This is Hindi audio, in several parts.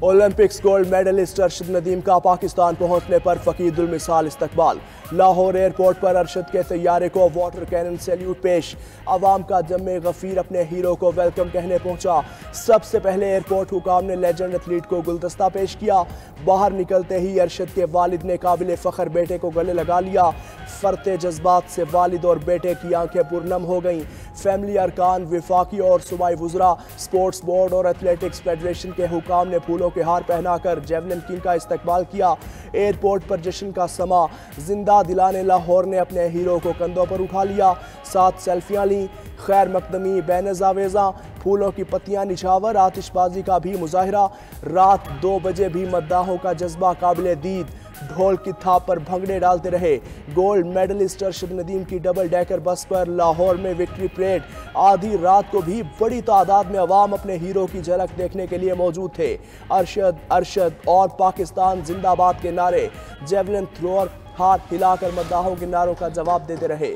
Olympics gold medalist Arshad Nadeem का पाकिस्तान पहुंचने पर फकीरुल मिसाल इस्तकबाल। लाहौर एयरपोर्ट पर अरशद के तैयारे को वाटर कैनन सैल्यूट पेश। अवाम का जम्मे गफीर अपने हीरो को वेलकम कहने पहुंचा। सबसे पहले एयरपोर्ट हुकाम ने लेजेंड एथलीट को गुलदस्ता पेश किया। बाहर निकलते ही अरशद के वालिद ने काबिल फख्र बेटे को गले लगा लिया। फरते जज्बात से वालिद और बेटे की आंखें पुरनम हो गईं। फैमिली अरकान, विफाकी और सूबाई वुज़रा, स्पोर्ट्स बोर्ड और एथलेटिक्स फेडरेशन के हुकाम ने फूलों के हार पहनाकर जेवलिन किंग का इस्तकबाल किया। एयरपोर्ट पर जश्न का समा जिंदा दिलाने लाहौर ने अपने हीरो को कंधों पर उठा लिया। 7 सेल्फियां ली। खैर मकदमी, बैनज़ावेज़ा, फूलों की पत्तियां निछावर, आतिशबाजी का भी मुजाहिरा। रात 2 बजे भी मद्दाहों का जज्बा काबिल दीद। ढोल की थाप पर भंगड़े डालते रहे। गोल्ड मेडलिस्ट अरशद नदीम की डबल डेकर बस पर लाहौर में विक्ट्री परेड। आधी रात को भी बड़ी तादाद में अवाम अपने हीरो की झलक देखने के लिए मौजूद थे। अरशद अरशद और पाकिस्तान जिंदाबाद के नारे जेवलिन थ्रोअर हाथ हिलाकर मद्दाहों के नारों का जवाब देते रहे।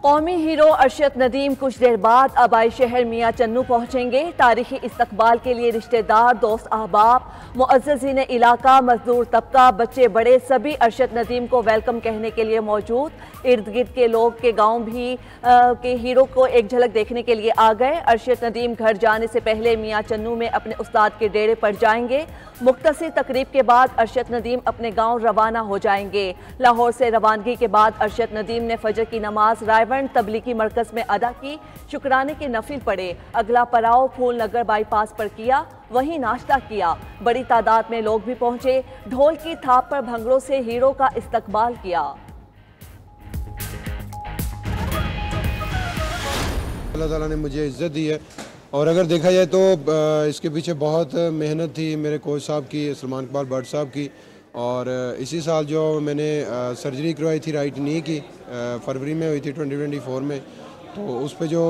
कौमी हीरो अरशद नदीम कुछ देर बाद आबाई शहर मियां चन्नू पहुंचेंगे। तारीखी इस्तकबाल के लिए रिश्तेदार, दोस्त, अहबाब, मुअज़्ज़िज़ीन इलाका, मजदूर तबका, बच्चे बड़े सभी अरशद नदीम को वेलकम कहने के लिए मौजूद। इर्द गिर्द के लोग के गांव भी के हीरो को एक झलक देखने के लिए आ गए। अरशद नदीम घर जाने से पहले मियां चन्नू में अपने उस्ताद के डेरे पर जाएंगे। मुख्तसर तकरीब के बाद अरशद नदीम अपने गाँव रवाना हो जाएंगे। लाहौर से रवानगी के बाद अरशद नदीम ने फजर की नमाज रायवन तबलीगी मरकज में अदा की। शुक्राने के नफिल पढ़े। अगला पड़ाव फूल नगर बाईपास पर किया, वहीं नाश्ता किया। बड़ी तादाद में लोग भी पहुंचे। ढोल की थाप पर भंगड़ों से हीरो का इस्तकबाल किया। अल्लाह ताला ने मुझे इज्जत दी है और अगर देखा जाए तो इसके पीछे बहुत मेहनत थी मेरे कोच साहब की, सलमान इकबाल भट्ट साहब की। और इसी साल जो मैंने सर्जरी करवाई थी राइट नी की, फरवरी में हुई थी 2024 में, तो उस पे जो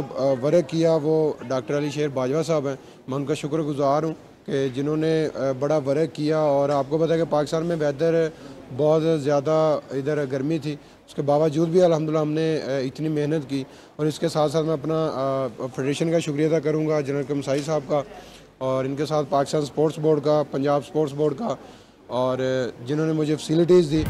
वर्क किया वो डॉक्टर अली शेर बाजवा साहब हैं। मैं उनका शुक्रगुजार हूँ कि जिन्होंने बड़ा वर्क किया। और आपको पता है कि पाकिस्तान में वेदर बहुत ज़्यादा इधर गर्मी थी, उसके बावजूद भी अल्हम्दुलिल्लाह हमने इतनी मेहनत की। और इसके साथ साथ मैं अपना फेडरेशन का शुक्रिया अदा करूँगा, जनरल कमसाई साहब का, और इनके साथ पाकिस्तान स्पोर्ट्स बोर्ड का, पंजाब स्पोर्ट्स बोर्ड का, और जिन्होंने मुझे फैसिलिटीज़ दी।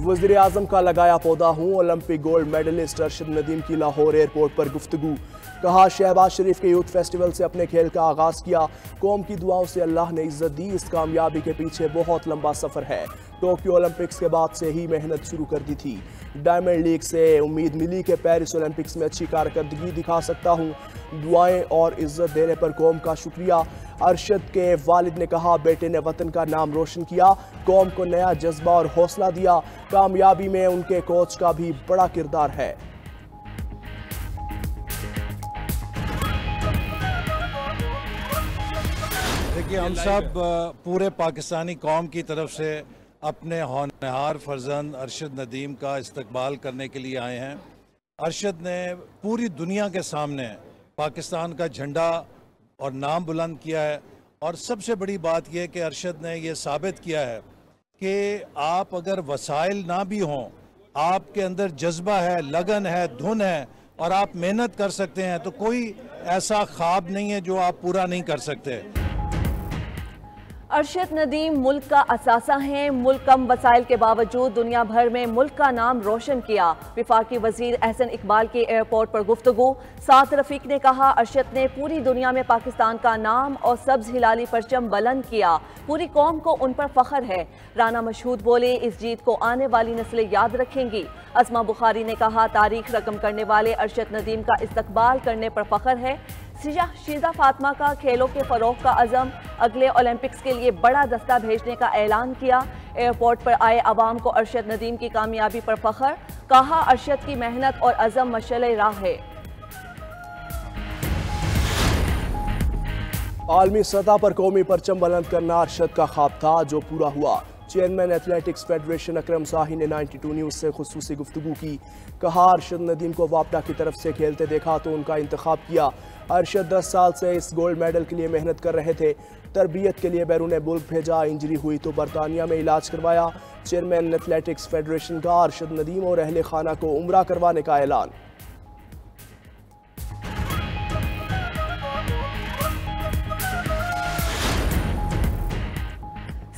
वज़ीर आज़म का लगाया पौधा हूँ। Olympic gold medalist Arshad Nadeem की लाहौर एयरपोर्ट पर गुफ्तगू। कहा शहबाज शरीफ के यूथ फेस्टिवल से अपने खेल का आगाज़ किया। कौम की दुआओं से अल्लाह ने इज्जत दी। इस कामयाबी के पीछे बहुत लंबा सफ़र है। टोक्यो ओलंपिक्स के बाद से ही मेहनत शुरू कर दी थी। डायमंड लीग से उम्मीद मिली कि पेरिस ओलंपिक्स में अच्छी कारकर्दगी दिखा सकता हूँ। दुआएं और इज्जत देने पर कौम का शुक्रिया। अरशद के वालिद ने कहा बेटे ने वतन का नाम रोशन किया, कौम को नया जज्बा और हौसला दिया। कामयाबी में उनके कोच का भी बड़ा किरदार है। देखिए, हम सब पूरे पाकिस्तानी कौम की तरफ से अपने होनहार फर्जंद अरशद नदीम का इस्तकबाल करने के लिए आए हैं। अरशद ने पूरी दुनिया के सामने पाकिस्तान का झंडा और नाम बुलंद किया है। और सबसे बड़ी बात यह कि अरशद ने यह साबित किया है कि आप अगर वसाइल ना भी हों, आपके अंदर जज्बा है, लगन है, धुन है और आप मेहनत कर सकते हैं, तो कोई ऐसा ख्वाब नहीं है जो आप पूरा नहीं कर सकते। अरशद नदीम मुल्क का असासा हैं। मुल्क कम वसाइल के बावजूद दुनिया भर में मुल्क का नाम रोशन किया। वफाकी वजीर अहसन इकबाल की एयरपोर्ट पर गुफ्तगू। साद रफीक ने कहा अरशद ने पूरी दुनिया में पाकिस्तान का नाम और सब्ज हिलाली परचम बुलंद किया। पूरी कौम को उन पर फख्र है। राना मशहूद बोले इस जीत को आने वाली नस्लें याद रखेंगी। अस्मा बुखारी ने कहा तारीख रकम करने वाले अरशद नदीम का इस्तकबाल करने पर फख्र है। शीजा फातिमा का खेलों के फरोग का अज़म। अगले ओलंपिक्स के लिए बड़ा दस्ता भेजने का ऐलान किया। एयरपोर्ट पर आए अवाम को अरशद नदीम की कामयाबी पर फख्र। कहा अरशद की मेहनत और अज़म मशाल राह है। आलमी सतह पर कौमी परचम बुलंद करना अरशद का ख्वाब था जो पूरा हुआ। चेयरमैन एथलेटिक्स फेडरेशन अकरम शाही ने 92 न्यूज़ से खुसूसी गुफ्तगू की। कहा अरशद नदीम को वापडा की तरफ से खेलते देखा तो उनका इंतखाब किया। अरशद 10 साल से इस गोल्ड मेडल के लिए मेहनत कर रहे थे। तरबियत के लिए बैरून मुल्क भेजा, इंजरी हुई तो बरतानिया में इलाज करवाया। चेयरमैन एथलेटिक्स फेडरेशन का अरशद नदीम और अहले खाना को उम्रा करवाने का ऐलान।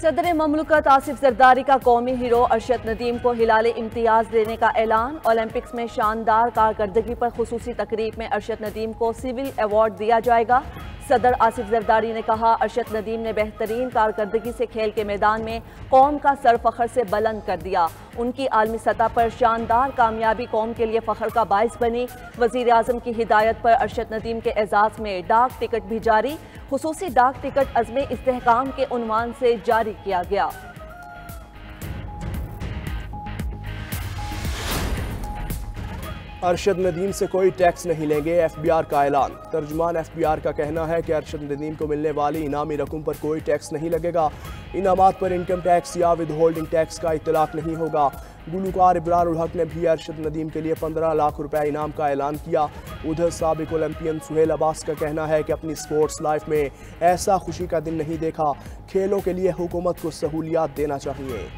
सदर ममलकत आसिफ जरदारी का कौमी हीरो अरशद नदीम को हिलाले इम्तियाज देने का ऐलान। ओलंपिक्स में शानदार कारकर्दगी पर खुसूसी तकरीब में अरशद नदीम को सिविल अवार्ड दिया जाएगा। सदर आसिफ जरदारी ने कहा, अरशद नदीम ने बेहतरीन कारकर्दगी से खेल के मैदान में कौम का सर फख्र से बुलंद कर दिया। उनकी आलमी सतह पर शानदार कामयाबी कौम के लिए फख्र का बाइस बनी। वजीर आजम की हिदायत पर अरशद नदीम के एजाज में डाक टिकट भी जारी। खुसूसी डाक टिकट अज़्म इस्तेहकाम के उन्वान से जारी किया गया। अरशद नदीम से कोई टैक्स नहीं लेंगे, FBR का ऐलान। तर्जुमान FBR का कहना है कि अरशद नदीम को मिलने वाली इनामी रकम पर कोई टैक्स नहीं लगेगा। इनामात पर इनकम टैक्स या विद होल्डिंग टैक्स का इतलाक नहीं होगा। गुलकार इब्रार उल हक ने भी अरशद नदीम के लिए 15 लाख रुपए इनाम का ऐलान किया। उधर साबिक ओलंपियन सुहेल अब्बास का कहना है कि अपनी स्पोर्ट्स लाइफ में ऐसा खुशी का दिन नहीं देखा। खेलों के लिए हुकूमत को सहूलियात देना चाहिए।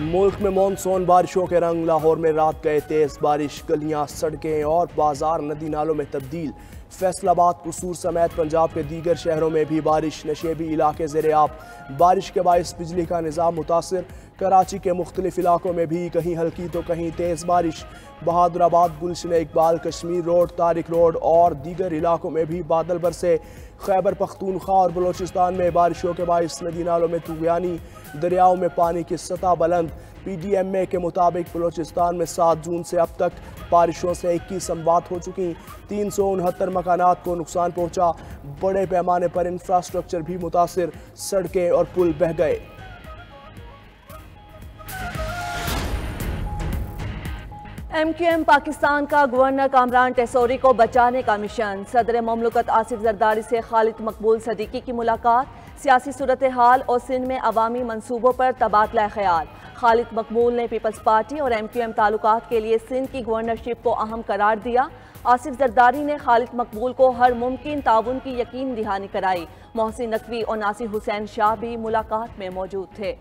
मुल्क में मानसून बारिशों के रंग। लाहौर में रात गए तेज बारिश, गलियां, सड़कें और बाजार नदी नालों में तब्दील। फैसलाबाद, कसूर समेत पंजाब के दीगर शहरों में भी बारिश, नशेबी इलाके ज़ेर-ए-आब। बारिश के बायस बिजली का निज़ाम मुतासिर। कराची के मुख्तलिफ इलाकों में भी कहीं हल्की तो कहीं तेज़ बारिश। बहादुराबाद, गुलशन इकबाल, कश्मीर रोड, तारिक रोड और दीगर इलाकों में भी बादल बरसे। खैबर पख्तूनख्वा और बलोचिस्तान में बारिशों के बायस नदी नालों में तूफ़ानी, दरियाओं में पानी की सतह बुलंद। PDMA के मुताबिक बलोचिस्तान में 7 जून से अब तक बारिशों से 21 अमवात हो चुकी। 369 मकानात को नुकसान पहुंचा। बड़े पैमाने पर इंफ्रास्ट्रक्चर भी मुतासिर, सड़कें और पुल बह गए। MQM पाकिस्तान का गवर्नर कामरान टेसोरी को बचाने का मिशन। सदर ममलकत आसिफ जरदारी से खालिद मकबूल सदीकी की मुलाकात। सियासी सूरत हाल और सिंध में अवामी मनसूबों पर तबादला ख्याल। खालिद मकबूल ने पीपल्स पार्टी और MQM ताल्लुकात के लिए सिंध की गवर्नरशिप को अहम करार दिया। आसिफ जरदारी ने खालिद मकबूल को हर मुमकिन ताउन की यकीन दहानी कराई। मोहसिन नकवी और नासिर हुसैन शाह भी मुलाकात में मौजूद थे।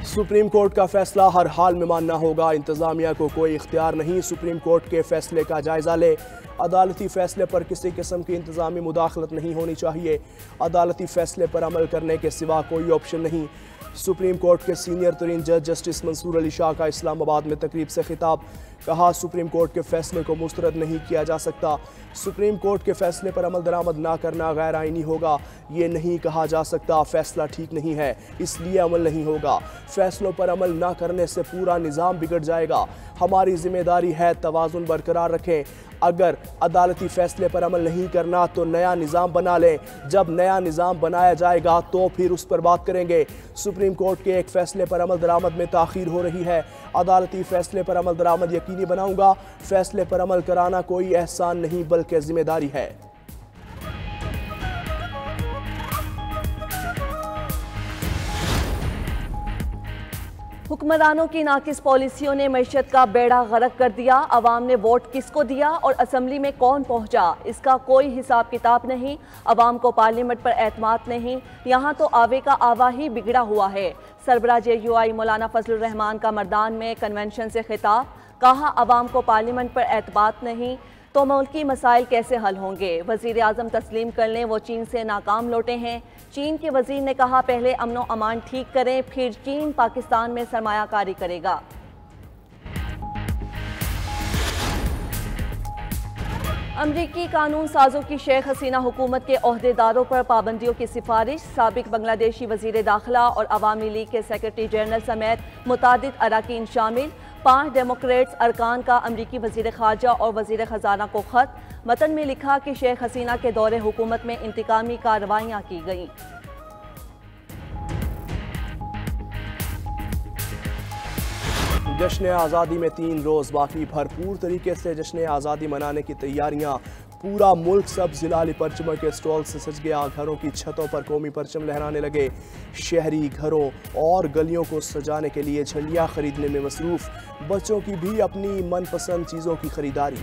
सुप्रीम कोर्ट का फैसला हर हाल में मानना होगा। इंतजामिया को कोई इख्तियार नहीं। सुप्रीम कोर्ट के फैसले का जायजा ले। अदालती फैसले पर किसी किस्म की इंतजामी मुदाखलत नहीं होनी चाहिए। अदालती फैसले पर अमल करने के सिवा कोई ऑप्शन नहीं। सुप्रीम कोर्ट के सीनियर तरीन जज जस्टिस मंसूर अली शाह का इस्लामाबाद में तकरीब से खिताब। कहा, सुप्रीम कोर्ट के फैसले को मुस्तरद नहीं किया जा सकता। सुप्रीम कोर्ट के फैसले पर अमल दरामद ना करना गैर आइनी होगा। ये नहीं कहा जा सकता फैसला ठीक नहीं है इसलिए अमल नहीं होगा। फैसलों पर अमल ना करने से पूरा निज़ाम बिगड़ जाएगा। हमारी जिम्मेदारी है तवाज़ुन बरकरार रखें। अगर अदालती फैसले पर अमल नहीं करना तो नया निज़ाम बना लें। जब नया निज़ाम बनाया जाएगा तो फिर उस पर बात करेंगे। सुप्रीम कोर्ट के एक फैसले पर अमल दरामद में ताख़ीर हो रही है। अदालती फैसले पर अमल दरामद यकीनी बनाऊंगा। फैसले पर अमल कराना कोई एहसान नहीं बल्कि जिम्मेदारी है। हुक्मरानों की नाकिस पॉलिसियों ने मईशत का बेड़ा गर्क कर दिया। अवाम ने वोट किसको दिया और असम्बली में कौन पहुंचा, इसका कोई हिसाब किताब नहीं। अवाम को पार्लियामेंट पर एतमाद नहीं। यहाँ तो आवे का आवा ही बिगड़ा हुआ है। सरबराह JUI मौलाना फजलुर रहमान का मर्दान में कन्वेंशन से खिताब। कहा, अवाम को पार्लियामेंट पर एतमाद नहीं तो मुल्की मसाइल कैसे हल होंगे। वज़ीर आज़म तस्लीम कर लें वो चीन से नाकाम लौटे हैं। चीन के वज़ीर ने कहा, पहले अमनो अमान ठीक करें फिर चीन पाकिस्तान में सरमायाकारी करेगा। अमरीकी कानून साजों की शेख हसीना हुकूमत के ओहदेदारों पर पाबंदियों की सिफारिश। साबिक बांग्लादेशी वज़ीर दाखिला और अवामी लीग के सेक्रेटरी जनरल समेत मुतादिद अरकान शामिल। 5 डेमोक्रेट्स अरकान का अमरीकी वज़ीर ख़ारजा और वज़ीर ख़जाना को ख़त। मतन में लिखा कि शेख हसीना के दौरे हुकूमत में इंतकामी कार्रवाइयाँ की गईं। जश्न आज़ादी में 3 रोज़ बाकी। भरपूर तरीके से जश्न आज़ादी मनाने की तैयारियां पूरा मुल्क सब जिलाली परचमों के स्टॉल से सज गया। घरों की छतों पर कौमी परचम लहराने लगे। शहरी घरों और गलियों को सजाने के लिए झंडियां खरीदने में मसरूफ। बच्चों की भी अपनी मनपसंद चीज़ों की खरीदारी।